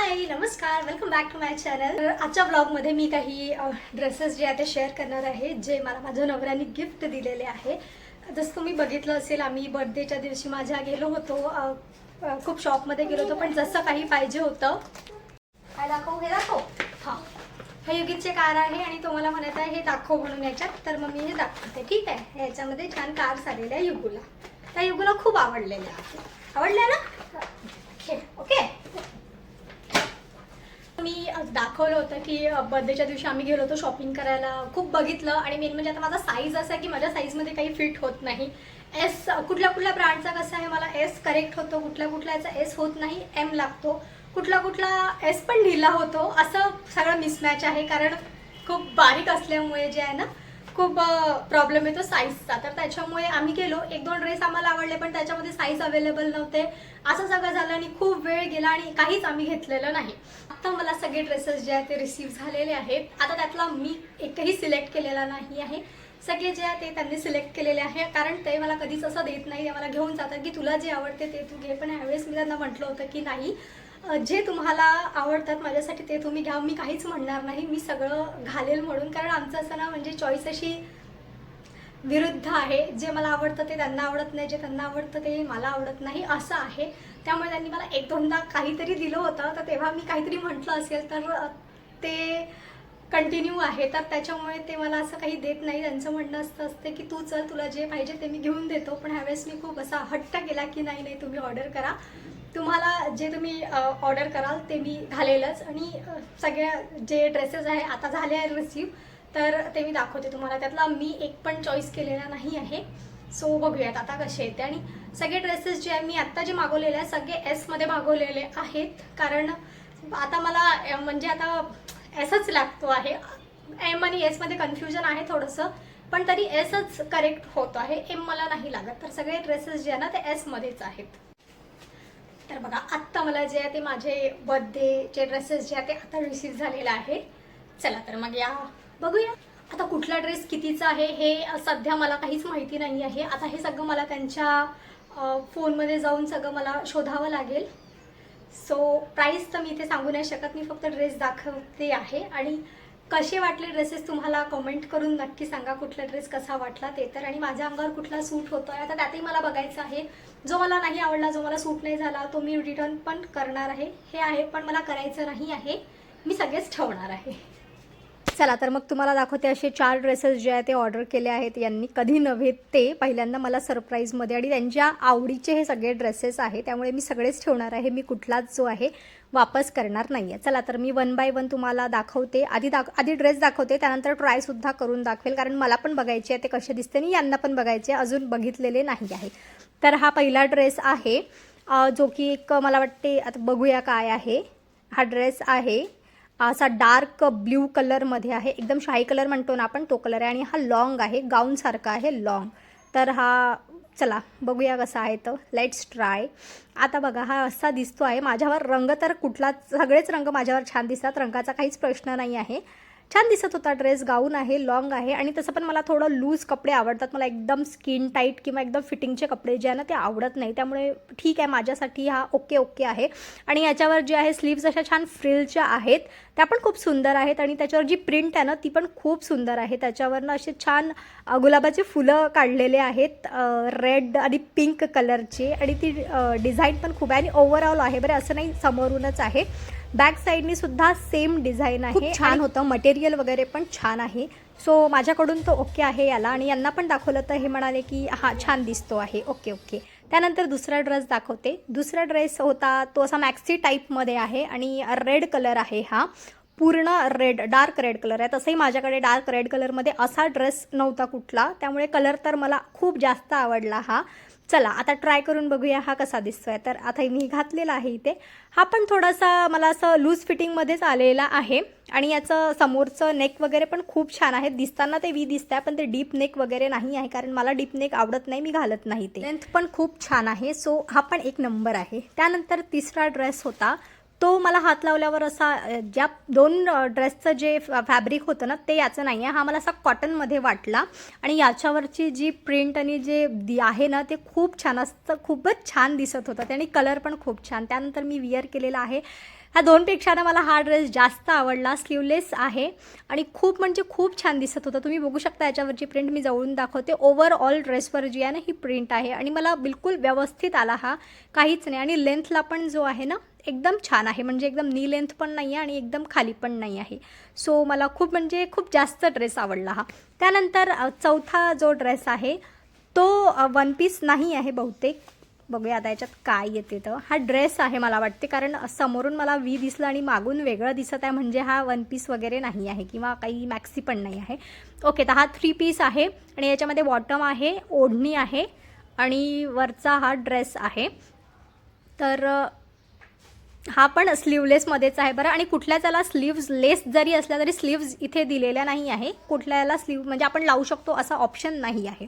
हाय नमस्कार, welcome back to my channel. आजच्या ब्लॉगमध्ये मी काही ड्रेसेस जे आहे ते शेअर करणार आहे जे मला माझ्या नवऱ्याने गिफ्ट दिलेले आहे। जसं तुम्ही बघितलं असेल, आम्ही बर्थडेच्या दिवशी माझ्या गेलो होतो, खूप शॉपमध्ये गेलो होतो, पण जसं काही पाहिजे होतं। काय दाखवू, हे दाखव। हां, हे युगीचे कार आहे आणि तो मला म्हणत आहे हे दाखव म्हणून याच्यात, तर मग मी हे दाखवते। ठीक आहे, याच्यामध्ये छान कार्स आलेले आहे युगूला, त्या युगूला खूप आवडलेले आहे। आवडले ना? ओके, मी दाखवलं होतं की बर्थडेच्या दिवशी आम्ही गेलो होतो शॉपिंग करायला, खूप बघितलं आणि मेन म्हणजे आता माझा साईज असा आहे की माझ्या साईजमध्ये काही फिट होत नाही। एस कुठल्या ब्रँडचा कसा आहे, मला एस करेक्ट होतो, कुठल्याचा एस होत नाही, एम लागतो, कुठला एस पण ढिला होतो, असं सगळं मिसमॅच आहे। कारण खूप बारीक असल्यामुळे जे आहे ना खूप प्रॉब्लेम येतो साईजचा। तर त्याच्यामुळे आम्ही गेलो, एक दोन ड्रेस आम्हाला आवडले पण त्याच्यामध्ये साईज अवेलेबल नव्हते, असं सगळं झालं आणि खूप वेळ गेला आणि काहीच आम्ही घेतलेलं नाही। आता मला सगळे ड्रेसेस जे आहेत ते रिसीव्ह झालेले आहेत। आता त्यातला मी एकही सिलेक्ट केलेला नाही आहे, सगळे जे आहे ते त्यांनी सिलेक्ट केलेले आहे, कारण ते मला कधीच असं देत नाही, ते मला घेऊन जातात की तुला जे आवडते ते तू घे। पण यावेळेस मी त्यांना म्हटलं होतं की नाही, जे तुम्हाला आवडतात माझ्यासाठी ते तुम्ही घ्या, मी काहीच म्हणणार नाही, मी सगळं घालेल म्हणून। कारण आमचं असं ना म्हणजे चॉईस अशी विरुद्ध आहे, जे मला आवडतं ते त्यांना आवडत नाही, जे त्यांना आवडतं ते मला आवडत नाही, असं आहे। त्यामुळे त्यांनी मला एक दोनदा काहीतरी दिलं होतं, तर तेव्हा मी काहीतरी म्हटलं असेल तर ते कंटिन्यू आहे, तर त्याच्यामुळे ते मला असं काही देत नाही। त्यांचं म्हणणं असते की तू चल, तुला जे पाहिजे ते मी घेऊन देतो। पण ह्यावेळेस मी खूप असा हट्ट केला की नाही तुम्ही ऑर्डर करा, तुम्हाला जे तुम्ही ऑर्डर कराल ते मी घालेलच। आणि सगळ्या जे ड्रेसेस आहे आता झाले आहे रिसीव्ह, तर ते मी दाखवते तुम्हाला। त्यातला मी एक पण चॉईस केलेला नाही आहे, सो बघूयात आता कसे येते। आणि सगळे ड्रेसेस जे आहे मी आत्ता जे मागवलेले आहे सगळे एसमध्ये मागवलेले आहेत, कारण आता मला म्हणजे आता एसच लागतो आहे। एम आणि एसमध्ये कन्फ्युजन आहे थोडंसं, पण तरी एसच करेक्ट होतो आहे, एम मला नाही लागत। तर सगळे ड्रेसेस जे आहे ना ते एसमध्येच आहेत। तर बघा, आत्ता मला जे आहे ते माझे बर्थडेचे ड्रेसेस जे आहे ते आता रिसीव्ह झालेले आहे। चला तर मग या बघूया आता कुठला ड्रेस कितीचा आहे हे सध्या मला काहीच माहिती नाही आहे। आता हे सगळं मला त्यांच्या फोनमध्ये जाऊन सगळं मला शोधावं लागेल। सो प्राईस तर मी इथे सांगू नाही शकत, मी फक्त ड्रेस दाखवते आहे। आणि कसे वाटले ड्रेसेस तुम्हाला कमेंट करून नक्की सांगा, कुठला ड्रेस कसा वाटला ते तर, आणि माझ्या अंगावर कुठला सूट होतो आहे आता त्यातही मला बघायचं आहे। जो मला नाही आवडला, जो मला सूट नाही झाला, तो मी रिटर्न पण करणार आहे, हे आहे। पण मला करायचं नाही आहे, मी सगळेच ठेवणार आहे। चला तर मग तुम्हाला दाखवते असे 4 ड्रेसेस जे आहे ते ऑर्डर केले आहेत यांनी, कधी नव्हे ते पहिल्यांदा मला सरप्राईजमध्ये, आणि त्यांच्या आवडीचे हे सगळे ड्रेसेस आहे, त्यामुळे मी सगळेच ठेवणार आहे, मी कुठलाच जो आहे वापस करणार नाही आहे। चला तर मी वन बाय वन तुम्हाला दाखवते, आधी ड्रेस दाखवते, त्यानंतर ट्रायसुद्धा करून दाखवेल, कारण मला पण बघायचे आहे ते कसे दिसते आणि यांना पण बघायचे, अजून बघितलेले नाही आहे। तर हा पहिला ड्रेस आहे, जो की एक मला वाटते, आता बघूया काय आहे। हा ड्रेस आहे असा डार्क ब्ल्यू कलरमध्ये आहे, एकदम शाही कलर म्हणतो ना आपण, तो कलर आहे, आणि हा लॉंग आहे, गाऊनसारखा आहे लॉंग। तर हा चला बघूया कसा आहे, तर लेट्स ट्राय। आता बघा हा असा दिसतो आहे, माझ्यावर रंग तर कुठलाच, सगळेच रंग माझ्यावर छान दिसतात, रंगाचा काहीच प्रश्न नाही आहे, छान दिसत होता ड्रेस, गाऊन आहे, लॉंग आहे। आणि तसं पण मला थोडं लूज कपडे आवडतात, मला एकदम स्किन टाईट किंवा एकदम फिटिंगचे कपडे जे आहे ना ते आवडत नाही, त्यामुळे ठीक आहे, माझ्यासाठी हा ओके आहे। आणि याच्यावर जे आहे स्लीव्स अशा छान फ्रिलच्या आहेत, त्या पण खूप सुंदर आहेत, आणि त्याच्यावर जी प्रिंट आहे ना ती पण खूप सुंदर आहे, त्याच्यावरनं असे छान गुलाबाचे फुलं काढलेले आहेत, रेड आणि पिंक कलरचे, आणि ती डिझाईन पण खूप आहे, आणि ओव्हरऑल आहे बरं, असं नाही समोरूनच आहे, बॅक साईडनी सुद्धा सेम डिझाईन आहे, छान होतं, मटेरियल वगैरे पण छान आहे। सो माझ्याकडून तो ओके आहे याला, आणि यांना पण दाखवलं तर हे म्हणाले की हा छान दिसतो आहे, ओके। त्यानंतर दुसरा ड्रेस दाखवते, दुसरा ड्रेस होता तो असा मॅक्सी टाईपमध्ये आहे, आणि रेड कलर आहे, हा पूर्ण रेड, डार्क रेड कलर आहे। तसंही माझ्याकडे डार्क रेड कलरमध्ये असा ड्रेस नव्हता कुठला, त्यामुळे कलर तर मला खूप जास्त आवडला हा। चला आता ट्राय करून बघूया हा कसा दिसतोय। तर आता मी घातलेला आहे इथे, हा पण थोडासा मला असं लूज फिटिंगमध्येच आलेला आहे, आणि याचं समोरचं नेक वगैरे पण खूप छान आहे, दिसताना ते वी दिसतंय, पण ते डीप नेक वगैरे नाही आहे, कारण मला डीप नेक आवडत नाही, मी घालत नाही, ते लेंथ पण खूप छान आहे। सो हा पण एक नंबर आहे। त्यानंतर तिसरा ड्रेस होता तो मला हात लावल्यावर असा ज्या 2 ड्रेसचं जे फॅब्रिक होतं ना ते याचं नाही आहे, हा मला असा कॉटनमध्ये वाटला आणि याच्यावरची जी प्रिंट आणि जे आहे ना ते खूप छान असतं, खूपच छान दिसत होतं आणि कलर पण खूप छान. त्यानंतर मी विअर केलेला आहे. ह्या 2पेक्षा ना मला हा ड्रेस जास्त आवडला. स्लीवलेस आहे आणि खूप म्हणजे खूप छान दिसत होता. तुम्ही बघू शकता याच्यावरची प्रिंट मी जवळून दाखवते. ओव्हरऑल ड्रेसवर जी आहे ना ही प्रिंट आहे आणि मला बिलकुल व्यवस्थित आला हा, काहीच नाही. आणि लेंथला पण जो आहे ना एकदम छान आहे, म्हणजे एकदम नी लेंथ पण नाही आहे आणि एकदम खाली पण नाही आहे. सो मला खूप म्हणजे खूप जास्त ड्रेस आवडला हा. त्यानंतर चौथा जो ड्रेस आहे तो वन पीस नाही आहे बहुतेक. बघूया आता याच्यात काय येते. तर हा ड्रेस आहे मला वाटते, कारण समोरून मला व्ही दिसलं आणि मागून वेगळं दिसत आहे, म्हणजे हा वन पीस वगैरे नाही आहे किंवा काही मॅक्सी पण नाही आहे. ओके, तर हा 3 पीस आहे आणि याच्यामध्ये बॉटम आहे, ओढणी आहे आणि वरचा हा ड्रेस आहे. तर हा पण स्लीवलेसमध्येच आहे बरं. आणि कुठल्याच स्लीव्ज लेस जरी असल्या तरी स्लीव्ज इथे दिलेल्या नाही आहे. कुठल्याला स्लीव म्हणजे आपण लावू शकतो असा ऑप्शन नाही आहे.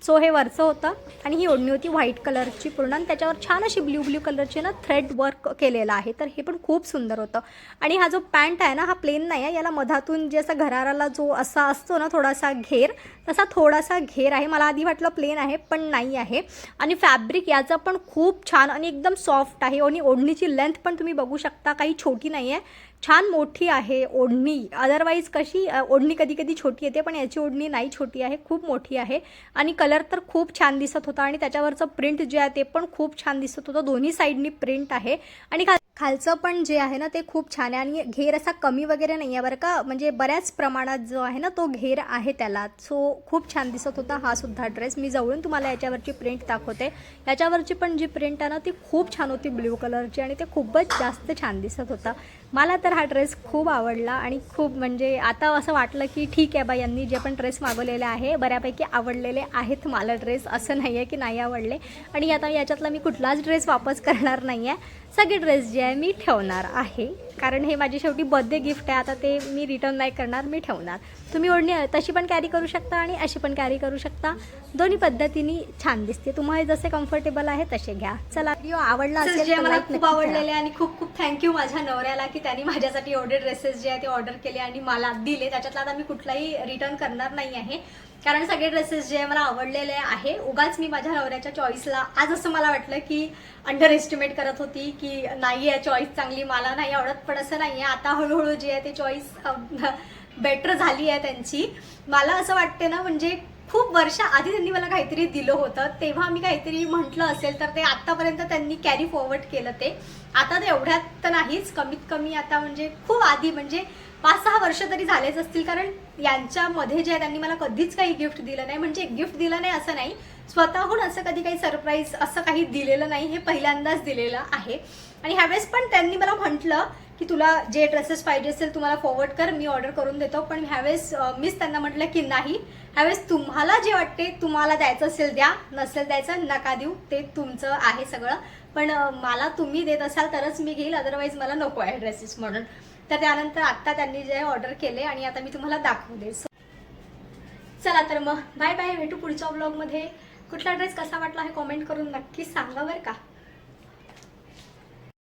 सो हे वरचं होतं आणि ही ओढणी होती व्हाईट कलरची पूर्ण आणि त्याच्यावर छान अशी ब्ल्यू कलरची ना थ्रेड वर्क केलेलं आहे. तर हे पण खूप सुंदर होतं. आणि हा जो पॅन्ट आहे ना हा प्लेन नाही आहे, याला मधातून जे असं घराराला जो असा असतो ना थोडासा घेर, तसा थोडासा घेर आहे. मला आधी वाटलं प्लेन आहे पण नाही आहे. आणि फॅब्रिक याचं पण खूप छान आणि एकदम सॉफ्ट आहे. आणि ओढणीची लेंथ पण तुम्ही बघू शकता, काही छोटी नाही आहे, छान मोठी आहे ओढणी. अदरवाईज कशी ओढणी कधी कधी छोटी येते, पण याची ओढणी नाही छोटी आहे, खूप मोठी आहे. आणि कलर तर खूप छान दिसत होता आणि त्याच्यावरचं प्रिंट जे आहे ते पण खूप छान दिसत होतं. दोन्ही साईडनी प्रिंट आहे आणि खालचं पण जे आहे ना ते खूप छान आहे. आणि घेर असा कमी वगैरे नाही आहे बरं का, म्हणजे बऱ्याच प्रमाणात जो आहे ना तो घेर आहे त्याला. सो खूप छान दिसत होता हा सुद्धा ड्रेस. मी जवळून तुम्हाला याच्यावरची प्रिंट दाखवते. याच्यावरची पण जी प्रिंट आहे ना ती खूप छान होती ब्ल्यू कलरची आणि ते खूपच जास्त छान दिसत होता. मला तर हा ड्रेस खूप आवडला आणि खूप म्हणजे आता असं वाटलं की ठीक आहे बाई, यांनी जे पण ड्रेस मागवलेले आहे बऱ्यापैकी आवडलेले आहेत मला ड्रेस, असं नाही आहे की नाही आवडले. आणि आता याच्यातला मी कुठलाच ड्रेस वापस करणार नाही आहे. सगळे ड्रेस जे आहे मी ठेवणार आहे, कारण हे माझी शेवटी बर्थडे गिफ्ट आहे. आता ते मी रिटर्न नाही करणार, मी ठेवणार. तुम्ही ओढणी तशी पण कॅरी करू शकता आणि अशी पण कॅरी करू शकता. दोन्ही पद्धतीने छान दिसते. तुम्हाला जसे कम्फर्टेबल आहे तसे घ्या. चला, व्हिडिओ आवडला असेल तर मला खूप आवडलेले आणि खूप खूप थँक्यू माझ्या नवऱ्याला की त्यांनी माझ्यासाठी एवढे ड्रेसेस जे आहे ते ऑर्डर केले आणि मला दिले. त्याच्यातला आता मी कुठलाही रिटर्न करणार नाही आहे, कारण सगळे ड्रेसेस जे आहे मला आवडलेले आहे. उगाच मी माझ्या नवऱ्याच्या चॉईसला आज असं मला वाटलं की अंडर एस्टिमेट करत होती की नाही आहे चॉईस चांगली, मला नाही आवडत, पण असं नाही आहे. आता हळूहळू जे आहे ते चॉईस बेटर झाली आहे त्यांची. मला असं वाटते ना, म्हणजे खूप वर्ष आधी त्यांनी मला काहीतरी दिलं होतं, तेव्हा मी काहीतरी म्हटलं असेल तर ते आत्तापर्यंत त्यांनी कॅरी फॉरवर्ड केलं. ते आता ते एवढ्यात तर नाहीच, कमीत कमी आता म्हणजे खूप आधी म्हणजे 5-6 वर्ष तरी झालेच असतील, कारण यांच्यामध्ये जे त्यांनी मला कधीच काही गिफ्ट दिलं नाही. म्हणजे गिफ्ट दिलं नाही असं नाही, स्वतःहून असं कधी काही सरप्राईज असं काही दिलेलं नाही, हे पहिल्यांदाच दिलेलं आहे. आणि ह्यावेळेस पण त्यांनी मला म्हटलं की तुला जे ड्रेसेस पाहिजे असेल तुम्हाला फॉरवर्ड कर, मी ऑर्डर करून देतो. पण ह्यावेळेस मीच त्यांना म्हटलं की नाही, ह्यावेळेस तुम्हाला जे वाटते तुम्हाला द्यायचं असेल द्या, नसेल द्यायचं नका देऊ, ते तुमचं आहे सगळं. पण मला तुम्ही देत असाल तरच मी घेईल, अदरवाईज मला नको आहे ड्रेसेस म्हणून. तर त्यानंतर आत्ता त्यांनी जे ऑर्डर केले आणि आता मी तुम्हाला दाखवते. चला तर मग बाय बाय, भेटू पुढच्या व्लॉगमध्ये. कुठला ड्रेस कसा वाटला हे कॉमेंट करून नक्की सांगा बरं का.